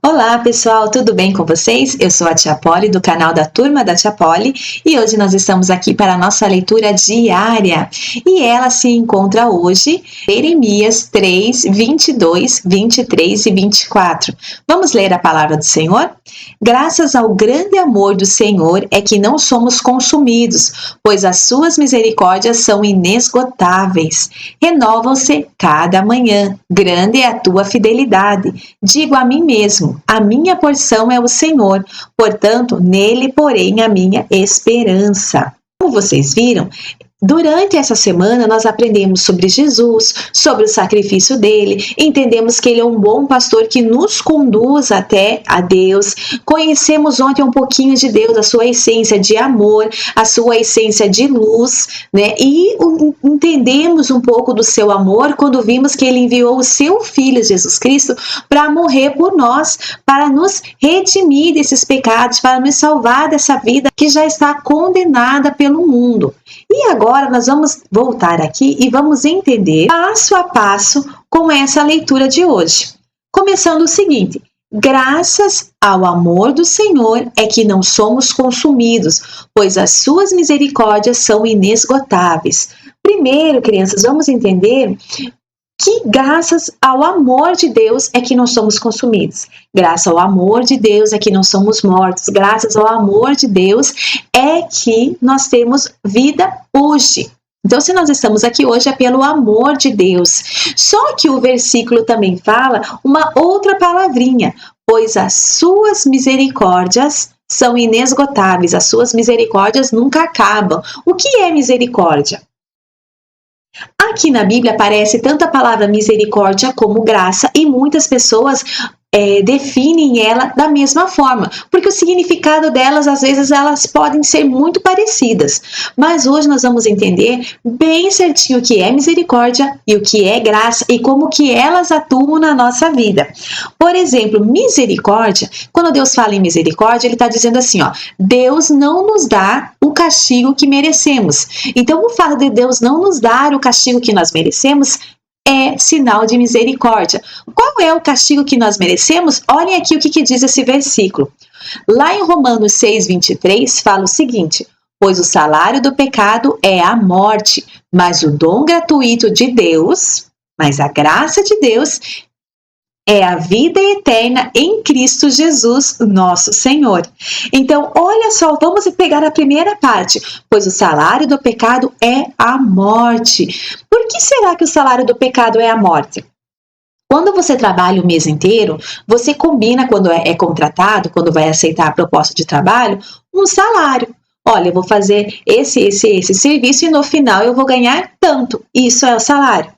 Olá pessoal, tudo bem com vocês? Eu sou a Tia Polly do canal da Turma da Tia Polly e hoje nós estamos aqui para a nossa leitura diária e ela se encontra hoje em Jeremias 3, 22, 23 e 24. Vamos ler a palavra do Senhor? Graças ao grande amor do Senhor é que não somos consumidos, pois as suas misericórdias são inesgotáveis. Renovam-se cada manhã. Grande é a tua fidelidade. Digo a mim mesmo, a minha porção é o Senhor, portanto, nele porém a minha esperança. Como vocês viram, durante essa semana nós aprendemos sobre Jesus, sobre o sacrifício dele, entendemos que ele é um bom pastor que nos conduz até a Deus, conhecemos ontem um pouquinho de Deus, a sua essência de amor, a sua essência de luz, né? E entendemos um pouco do seu amor quando vimos que ele enviou o seu Filho Jesus Cristo para morrer por nós, para nos redimir desses pecados, para nos salvar dessa vida que já está condenada pelo mundo. E agora nós vamos voltar aqui e vamos entender passo a passo com essa leitura de hoje. Começando o seguinte: graças ao amor do Senhor é que não somos consumidos, pois as suas misericórdias são inesgotáveis. Primeiro, crianças, vamos entender que graças ao amor de Deus é que não somos consumidos. Graças ao amor de Deus é que não somos mortos. Graças ao amor de Deus é que nós temos vida hoje. Então, se nós estamos aqui hoje é pelo amor de Deus. Só que o versículo também fala uma outra palavrinha, pois as suas misericórdias são inesgotáveis, as suas misericórdias nunca acabam. O que é misericórdia? Aqui na Bíblia aparece tanto a palavra misericórdia como graça e muitas pessoas definem ela da mesma forma, porque o significado delas, às vezes, elas podem ser muito parecidas. Mas hoje nós vamos entender bem certinho o que é misericórdia e o que é graça e como que elas atuam na nossa vida. Por exemplo, misericórdia, quando Deus fala em misericórdia, Ele está dizendo assim, ó, Deus não nos dá o castigo que merecemos. Então, o fato de Deus não nos dar o castigo que nós merecemos é sinal de misericórdia. Qual é o castigo que nós merecemos? Olhem aqui o que diz esse versículo. Lá em Romanos 6, 23, fala o seguinte: pois o salário do pecado é a morte, mas o dom gratuito de Deus, mas a graça de Deus é a vida eterna em Cristo Jesus, nosso Senhor. Então, olha só, vamos pegar a primeira parte. Pois o salário do pecado é a morte. Por que será que o salário do pecado é a morte? Quando você trabalha o mês inteiro, você combina quando é contratado, quando vai aceitar a proposta de trabalho, um salário. Olha, eu vou fazer esse serviço e no final eu vou ganhar tanto. Isso é o salário.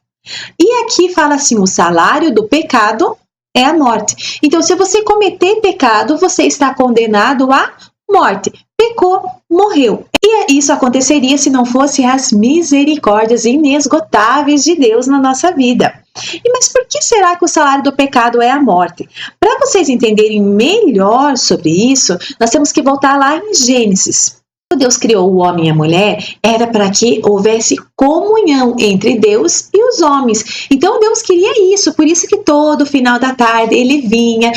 E aqui fala assim, o salário do pecado é a morte. Então, se você cometer pecado, você está condenado à morte. Pecou, morreu. E isso aconteceria se não fosse as misericórdias inesgotáveis de Deus na nossa vida. Mas por que será que o salário do pecado é a morte? Para vocês entenderem melhor sobre isso, nós temos que voltar lá em Gênesis. Quando Deus criou o homem e a mulher, era para que houvesse comunhão entre Deus e os homens. Então Deus queria isso, por isso que todo final da tarde ele vinha,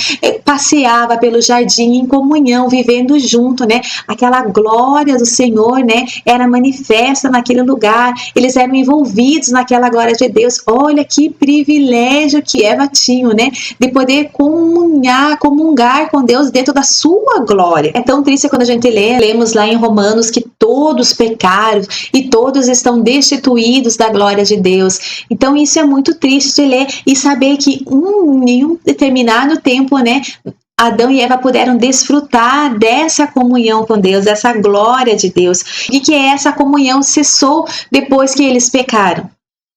passeava pelo jardim em comunhão, vivendo junto, né? Aquela glória do Senhor, né? Era manifesta naquele lugar, eles eram envolvidos naquela glória de Deus. Olha que privilégio que Eva tinha, né? De poder comungar com Deus dentro da sua glória. É tão triste quando a gente lemos lá em Romanos que todos pecaram e todos estão destituídos da glória de Deus. Então isso é muito triste de ler e saber que em um determinado tempo, né, Adão e Eva puderam desfrutar dessa comunhão com Deus, dessa glória de Deus, e que essa comunhão cessou depois que eles pecaram,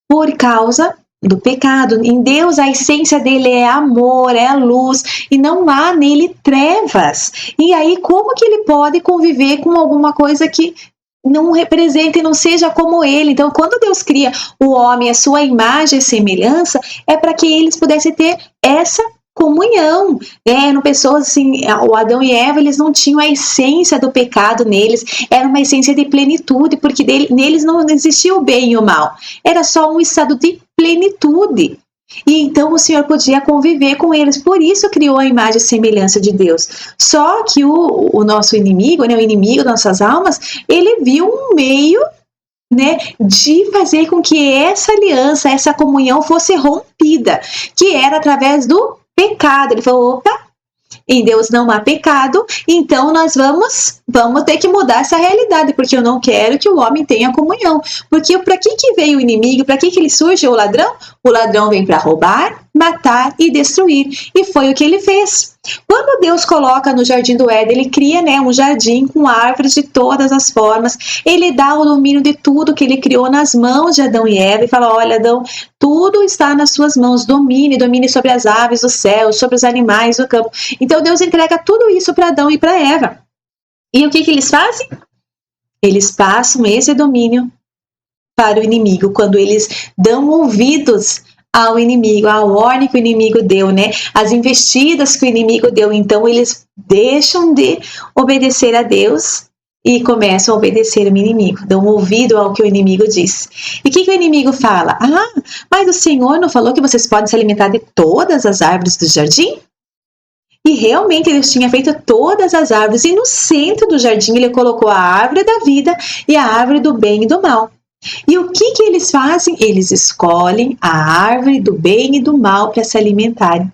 por causa do pecado. Em Deus, a essência dele é amor, é a luz, e não há nele trevas. E aí, como que ele pode conviver com alguma coisa que não representa e não seja como ele? Então, quando Deus cria o homem, a sua imagem e semelhança, é para que eles pudessem ter essa comunhão, eram pessoas assim, o Adão e Eva, eles não tinham a essência do pecado neles, era uma essência de plenitude, porque neles não existia o bem e o mal, era só um estado de plenitude. E então o Senhor podia conviver com eles, por isso criou a imagem e semelhança de Deus. Só que o nosso inimigo, né, o inimigo das nossas almas, ele viu um meio, né, de fazer com que essa aliança, essa comunhão fosse rompida, que era através do pecado. Ele falou, opa, em Deus não há pecado, então nós vamos ter que mudar essa realidade, porque eu não quero que o homem tenha comunhão. Porque para que veio o inimigo? Para que ele surge, o ladrão? O ladrão vem para roubar, matar e destruir. E foi o que ele fez. Quando Deus coloca no jardim do Éden, ele cria, né, um jardim com árvores de todas as formas. Ele dá o domínio de tudo que ele criou nas mãos de Adão e Eva e fala, olha, Adão, tudo está nas suas mãos, domine sobre as aves do céu, sobre os animais do campo. Então Deus entrega tudo isso para Adão e para Eva. E o que eles fazem? Eles passam esse domínio para o inimigo, quando eles dão ouvidos ao inimigo, à ordem que o inimigo deu, né? As investidas que o inimigo deu. Então eles deixam de obedecer a Deus e começam a obedecer ao inimigo, dão ouvido ao que o inimigo diz. E o que o inimigo fala? Ah, mas o Senhor não falou que vocês podem se alimentar de todas as árvores do jardim? E realmente Deus tinha feito todas as árvores, e no centro do jardim ele colocou a árvore da vida e a árvore do bem e do mal. E o que eles fazem? Eles escolhem a árvore do bem e do mal para se alimentarem,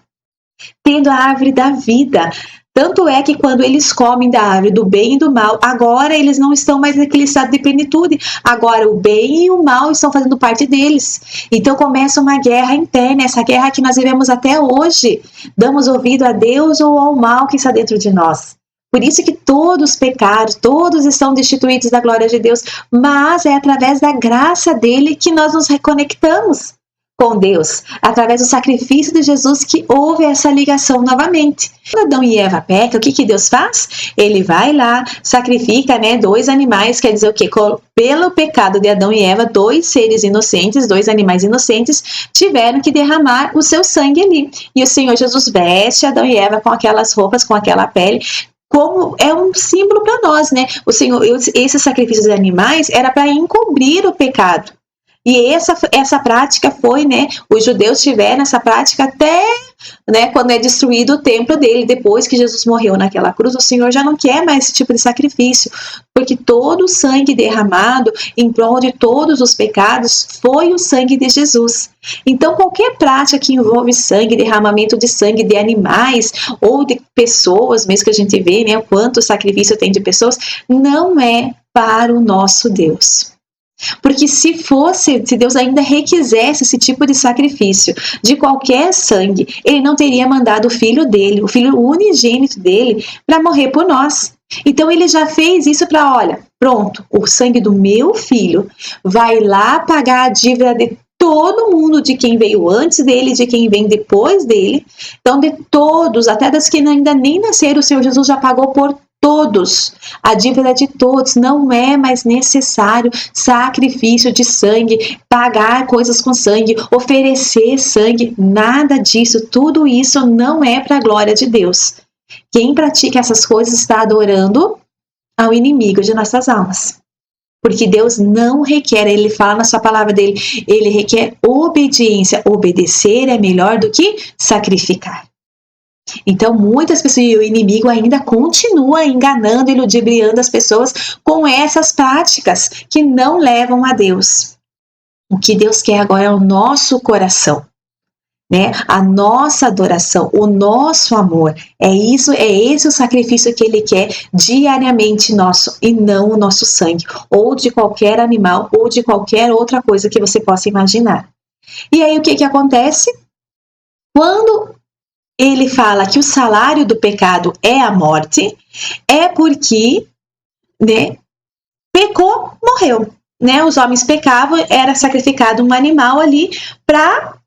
tendo a árvore da vida. Tanto é que quando eles comem da árvore do bem e do mal, agora eles não estão mais naquele estado de plenitude. Agora o bem e o mal estão fazendo parte deles. Então começa uma guerra interna, essa guerra que nós vivemos até hoje. Damos ouvido a Deus ou ao mal que está dentro de nós. Por isso que todos pecaram, todos estão destituídos da glória de Deus, mas é através da graça dele que nós nos reconectamos com Deus, através do sacrifício de Jesus, que houve essa ligação novamente. Quando Adão e Eva pecam, o que Deus faz? Ele vai lá, sacrifica, né, 2 animais, quer dizer o quê? Pelo pecado de Adão e Eva, 2 seres inocentes, 2 animais inocentes, tiveram que derramar o seu sangue ali. E o Senhor Jesus veste Adão e Eva com aquelas roupas, com aquela pele, como é um símbolo para nós, né? O Senhor, esse sacrifício dos animais era para encobrir o pecado. E essa prática foi, né? Os judeus tiveram essa prática até, né, quando é destruído o templo dele. Depois que Jesus morreu naquela cruz, o Senhor já não quer mais esse tipo de sacrifício, porque todo o sangue derramado em prol de todos os pecados foi o sangue de Jesus. Então, qualquer prática que envolve sangue, derramamento de sangue de animais ou de pessoas, mesmo que a gente vê, né, o quanto sacrifício tem de pessoas, não é para o nosso Deus. Porque se Deus ainda requisesse esse tipo de sacrifício de qualquer sangue, ele não teria mandado o filho dele, o filho unigênito dele, para morrer por nós. Então ele já fez isso para, olha, pronto, o sangue do meu filho vai lá pagar a dívida de todo mundo, de quem veio antes dele, de quem vem depois dele. Então de todos, até das que ainda nem nasceram, o Senhor Jesus já pagou por todos, a dívida de todos. Não é mais necessário sacrifício de sangue, pagar coisas com sangue, oferecer sangue, nada disso. Tudo isso não é para a glória de Deus. Quem pratica essas coisas está adorando ao inimigo de nossas almas. Porque Deus não requer, ele fala na sua palavra dele, ele requer obediência. Obedecer é melhor do que sacrificar. Então, muitas pessoas, e o inimigo ainda continua enganando e ludibriando as pessoas com essas práticas que não levam a Deus. O que Deus quer agora é o nosso coração, né? A nossa adoração, o nosso amor. É esse o sacrifício que ele quer diariamente nosso, e não o nosso sangue, ou de qualquer animal, ou de qualquer outra coisa que você possa imaginar. E aí o que acontece? Quando ele fala que o salário do pecado é a morte, é porque, né, pecou, morreu. Né? Os homens pecavam, era sacrificado um animal ali para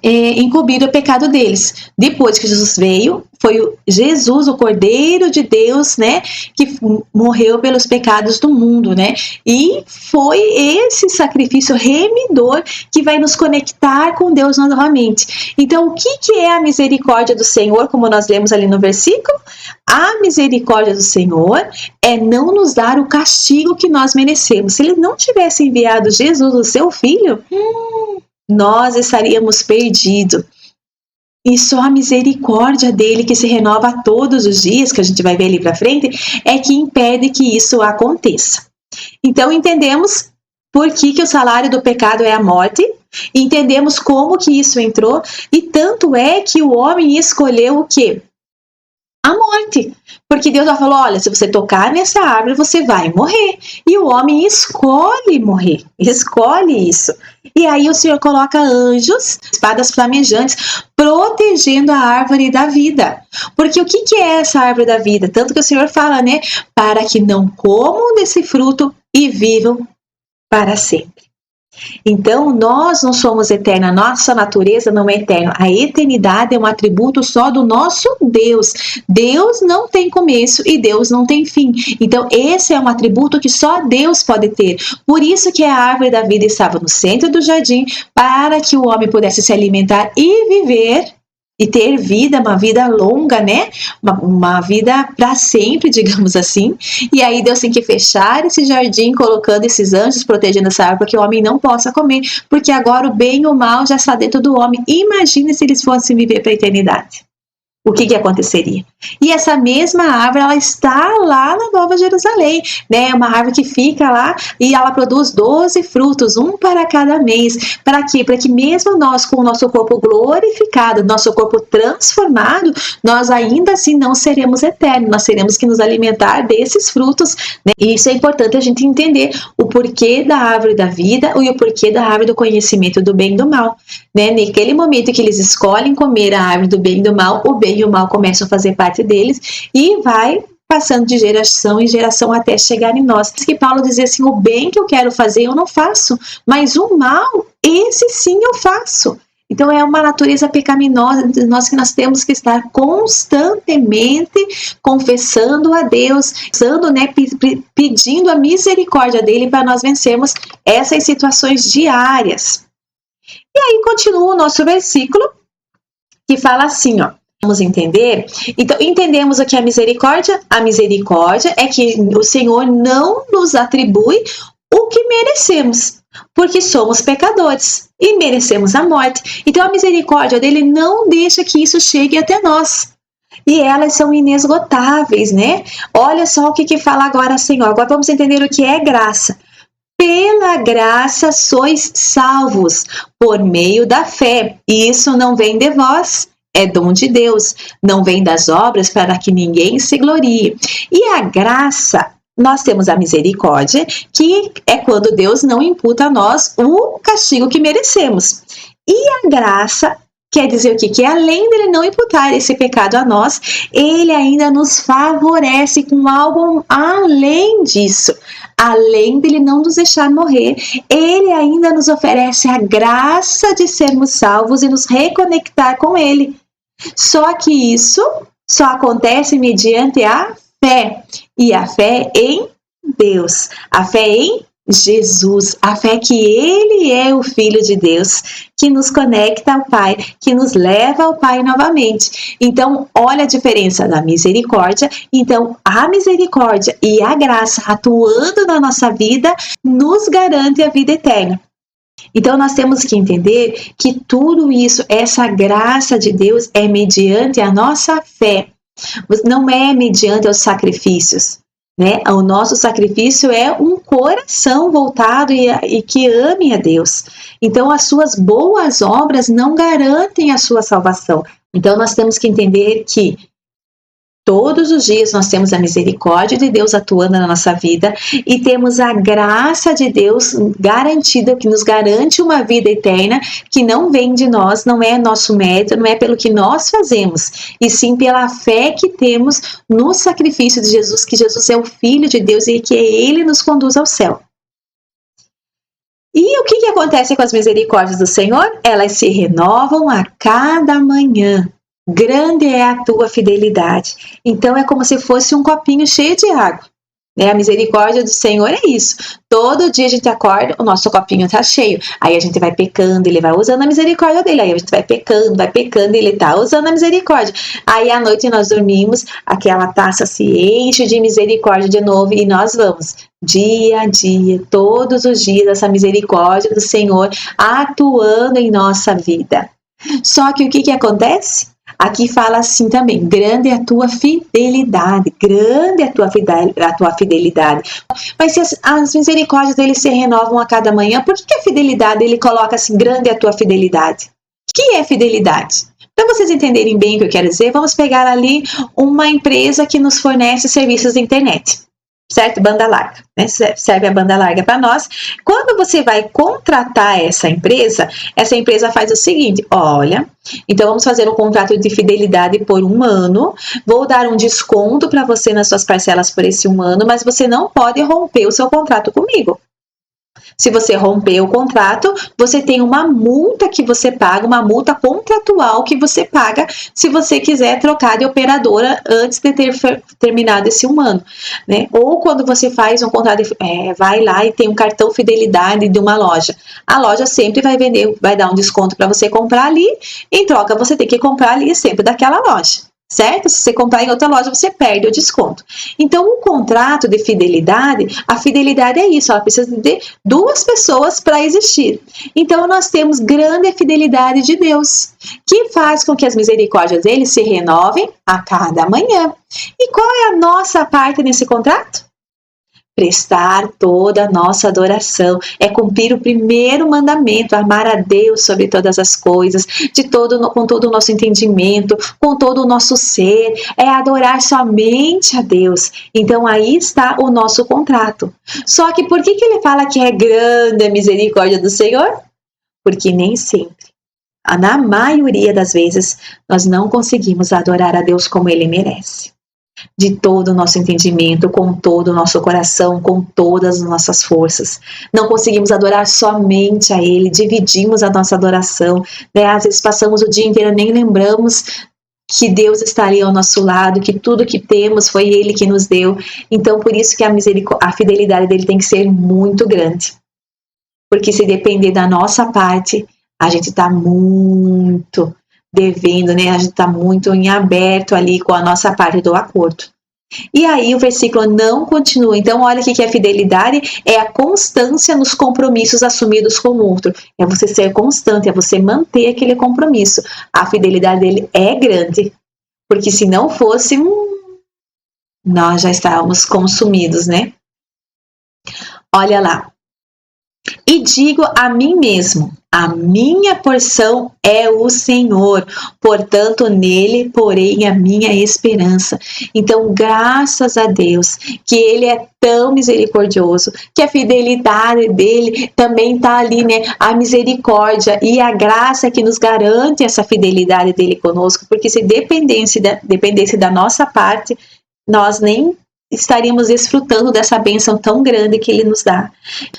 encobrir o pecado deles. Depois que Jesus veio, foi Jesus, o Cordeiro de Deus, né, que morreu pelos pecados do mundo, né? E foi esse sacrifício remidor que vai nos conectar com Deus novamente. Então, o que é a misericórdia do Senhor, como nós lemos ali no versículo? A misericórdia do Senhor é não nos dar o castigo que nós merecemos. Se ele não tivesse enviado Jesus, o seu filho, nós estaríamos perdidos. E só a misericórdia dele, que se renova todos os dias, que a gente vai ver ali para frente, é que impede que isso aconteça. Então entendemos por que o salário do pecado é a morte, entendemos como que isso entrou, e tanto é que o homem escolheu o quê? A morte. Porque Deus já falou, olha, se você tocar nessa árvore, você vai morrer. E o homem escolhe morrer, escolhe isso. E aí o Senhor coloca anjos, espadas flamejantes, protegendo a árvore da vida. Porque o que é essa árvore da vida? Tanto que o Senhor fala, né? Para que não comam desse fruto e vivam para sempre. Então, nós não somos eternos, nossa natureza não é eterna. A eternidade é um atributo só do nosso Deus. Deus não tem começo e Deus não tem fim. Então, esse é um atributo que só Deus pode ter. Por isso que a árvore da vida estava no centro do jardim, para que o homem pudesse se alimentar e viver e ter vida, uma vida longa, né? Uma vida para sempre, digamos assim. E aí Deus tem que fechar esse jardim, colocando esses anjos, protegendo essa árvore, para que o homem não possa comer, porque agora o bem e o mal já está dentro do homem. Imagine se eles fossem viver para a eternidade. O que aconteceria? E essa mesma árvore, ela está lá na Nova Jerusalém, né? Uma árvore que fica lá e ela produz 12 frutos, um para cada mês. Para quê? Para que mesmo nós, com o nosso corpo glorificado, nosso corpo transformado, nós ainda assim não seremos eternos, nós teremos que nos alimentar desses frutos, né? E isso é importante a gente entender o porquê da árvore da vida e o porquê da árvore do conhecimento do bem e do mal, né? Naquele momento que eles escolhem comer a árvore do bem e do mal, o bem e o mal começam a fazer parte deles e vai passando de geração em geração até chegar em nós. Que Paulo dizia assim, o bem que eu quero fazer eu não faço, mas o mal, esse sim eu faço. Então é uma natureza pecaminosa de nós que nós temos que estar constantemente confessando a Deus, né, pedindo a misericórdia dele para nós vencermos essas situações diárias. E aí continua o nosso versículo que fala assim, ó. Vamos entender? Então, entendemos o que é a misericórdia? A misericórdia é que o Senhor não nos atribui o que merecemos, porque somos pecadores e merecemos a morte. Então, a misericórdia dele não deixa que isso chegue até nós. E elas são inesgotáveis, né? Olha só o que fala agora, Senhor. Agora vamos entender o que é graça. Pela graça sois salvos, por meio da fé. E isso não vem de vós, é dom de Deus. Não vem das obras para que ninguém se glorie. E a graça, nós temos a misericórdia, que é quando Deus não imputa a nós o castigo que merecemos. E a graça quer dizer o quê? Que além dele não imputar esse pecado a nós, ele ainda nos favorece com algo além disso. Além dele não nos deixar morrer, ele ainda nos oferece a graça de sermos salvos e nos reconectar com ele. Só que isso só acontece mediante a fé. E a fé em Deus. A fé em Jesus, a fé que ele é o Filho de Deus, que nos conecta ao Pai, que nos leva ao Pai novamente. Então, olha a diferença da misericórdia. Então, a misericórdia e a graça atuando na nossa vida nos garante a vida eterna. Então, nós temos que entender que tudo isso, essa graça de Deus é mediante a nossa fé, não é mediante os sacrifícios. Né? O nosso sacrifício é um coração voltado e que ame a Deus. Então, as suas boas obras não garantem a sua salvação. Então, nós temos que entender que todos os dias nós temos a misericórdia de Deus atuando na nossa vida e temos a graça de Deus garantida, que nos garante uma vida eterna, que não vem de nós, não é nosso mérito, não é pelo que nós fazemos, e sim pela fé que temos no sacrifício de Jesus, que Jesus é o Filho de Deus e que Ele nos conduz ao céu. E o que acontece com as misericórdias do Senhor? Elas se renovam a cada manhã. Grande é a tua fidelidade. Então é como se fosse um copinho cheio de água. A misericórdia do Senhor é isso. Todo dia a gente acorda, o nosso copinho tá cheio. Aí a gente vai pecando, ele vai usando a misericórdia dele. Aí a gente vai pecando, ele tá usando a misericórdia. Aí à noite nós dormimos, aquela taça se enche de misericórdia de novo e nós vamos, dia a dia, todos os dias, essa misericórdia do Senhor atuando em nossa vida. Só que o que acontece? Aqui fala assim também, grande é a tua fidelidade, grande é a tua fidelidade. Mas se as misericórdias dele se renovam a cada manhã, por que a fidelidade ele coloca assim, grande é a tua fidelidade? O que é fidelidade? Para vocês entenderem bem o que eu quero dizer, vamos pegar ali uma empresa que nos fornece serviços de internet. Certo? Banda larga, né? Serve a banda larga para nós. Quando você vai contratar essa empresa faz o seguinte, olha, então vamos fazer um contrato de fidelidade por 1 ano, vou dar um desconto para você nas suas parcelas por esse 1 ano, mas você não pode romper o seu contrato comigo. Se você romper o contrato, você tem uma multa que você paga, uma multa contratual que você paga se você quiser trocar de operadora antes de ter terminado esse 1 ano, né? Ou quando você faz um contrato, vai lá e tem um cartão fidelidade de uma loja. A loja sempre vai dar um desconto para você comprar ali, em troca você tem que comprar ali sempre daquela loja. Certo? Se você comprar em outra loja, você perde o desconto. Então, um contrato de fidelidade, a fidelidade é isso, ela precisa de 2 pessoas para existir. Então, nós temos grande fidelidade de Deus, que faz com que as misericórdias dele se renovem a cada manhã. E qual é a nossa parte nesse contrato? Prestar toda a nossa adoração, é cumprir o primeiro mandamento, amar a Deus sobre todas as coisas, com todo o nosso entendimento, com todo o nosso ser, é adorar somente a Deus. Então aí está o nosso contrato. Só que por que ele fala que é grande a misericórdia do Senhor? Porque nem sempre, na maioria das vezes, nós não conseguimos adorar a Deus como Ele merece. De todo o nosso entendimento, com todo o nosso coração, com todas as nossas forças. Não conseguimos adorar somente a Ele, dividimos a nossa adoração, né? Às vezes passamos o dia inteiro, nem lembramos que Deus está ali ao nosso lado, que tudo que temos foi Ele que nos deu. Então, por isso que a fidelidade dele tem que ser muito grande. Porque se depender da nossa parte, a gente está muito devendo, né? A gente está muito em aberto ali com a nossa parte do acordo. E aí o versículo não continua. Então olha o que é fidelidade, é a constância nos compromissos assumidos com o outro. É você ser constante, é você manter aquele compromisso. A fidelidade dele é grande, porque se não fosse, nós já estávamos consumidos, né? Olha lá. E digo a mim mesmo, a minha porção é o Senhor, portanto nele porém a minha esperança. Então graças a Deus que Ele é tão misericordioso, que a fidelidade dele também está ali, né? A misericórdia e a graça que nos garante essa fidelidade dele conosco, porque se dependesse da nossa parte, nós nem estaríamos desfrutando dessa bênção tão grande que Ele nos dá.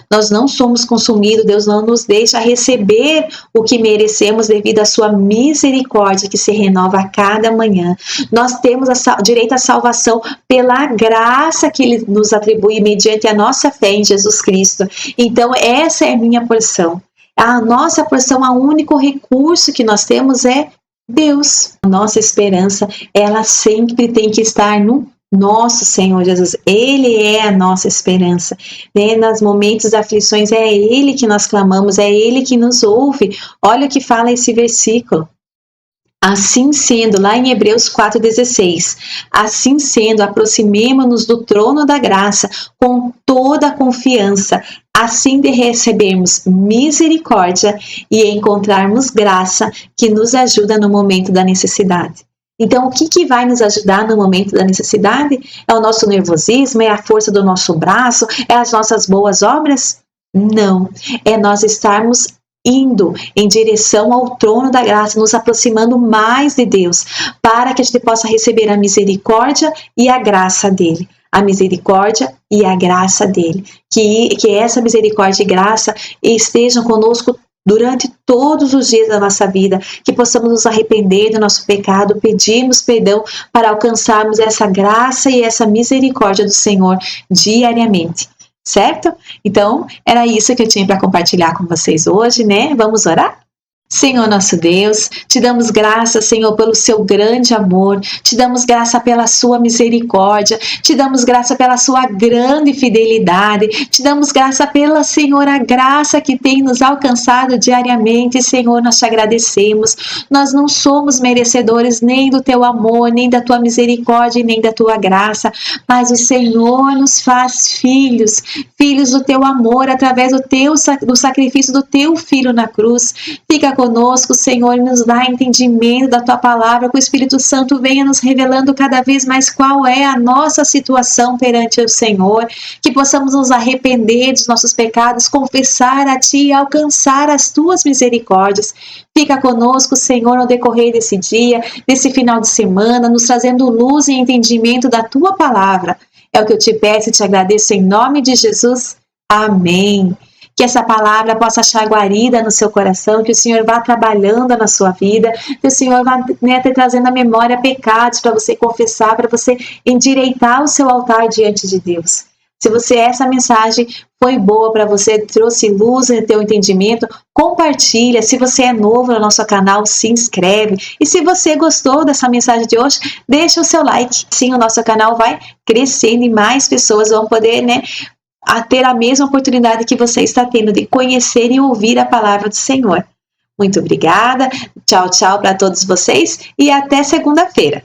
Nós não somos consumidos, Deus não nos deixa receber o que merecemos devido à sua misericórdia que se renova a cada manhã. Nós temos direito à salvação pela graça que Ele nos atribui mediante a nossa fé em Jesus Cristo. Então essa é a minha porção. A nossa porção, o único recurso que nós temos é Deus. A nossa esperança, ela sempre tem que estar no nosso Senhor Jesus. Ele é a nossa esperança, né? Nos momentos de aflições é Ele que nós clamamos, é Ele que nos ouve. Olha o que fala esse versículo. Assim sendo, lá em Hebreus 4,16, assim sendo, aproximemo-nos do trono da graça com toda a confiança, assim de recebermos misericórdia e encontrarmos graça que nos ajuda no momento da necessidade. Então, o que vai nos ajudar no momento da necessidade? É o nosso nervosismo? É a força do nosso braço? É as nossas boas obras? Não. É nós estarmos indo em direção ao trono da graça, nos aproximando mais de Deus, para que a gente possa receber a misericórdia e a graça dele. A misericórdia e a graça dele. Que essa misericórdia e graça estejam conosco durante todos os dias da nossa vida, que possamos nos arrepender do nosso pecado, pedirmos perdão para alcançarmos essa graça e essa misericórdia do Senhor diariamente, certo? Então, era isso que eu tinha para compartilhar com vocês hoje, né? Vamos orar? Senhor nosso Deus, te damos graça, Senhor, pelo seu grande amor, te damos graça pela sua misericórdia, te damos graça pela sua grande fidelidade, te damos graça pela, Senhor, a graça que tem nos alcançado diariamente, Senhor, nós te agradecemos. Nós não somos merecedores nem do teu amor, nem da tua misericórdia, nem da tua graça, mas o Senhor nos faz filhos, filhos do teu amor, através do sacrifício do teu Filho na cruz. Fica conosco, Senhor, e nos dá entendimento da Tua Palavra, que o Espírito Santo venha nos revelando cada vez mais qual é a nossa situação perante o Senhor, que possamos nos arrepender dos nossos pecados, confessar a Ti e alcançar as Tuas misericórdias. Fica conosco, Senhor, no decorrer desse dia, desse final de semana, nos trazendo luz e entendimento da Tua Palavra. É o que eu te peço e te agradeço em nome de Jesus. Amém. Que essa palavra possa achar guarida no seu coração, que o Senhor vá trabalhando na sua vida, que o Senhor vá, né, trazendo à memória pecados para você confessar, para você endireitar o seu altar diante de Deus. Se essa mensagem foi boa para você, trouxe luz no teu entendimento, compartilha. Se você é novo no nosso canal, se inscreve. E se você gostou dessa mensagem de hoje, deixa o seu like. Sim, o nosso canal vai crescendo e mais pessoas vão poder, né, a ter a mesma oportunidade que você está tendo de conhecer e ouvir a palavra do Senhor. Muito obrigada, tchau, tchau para todos vocês e até segunda-feira.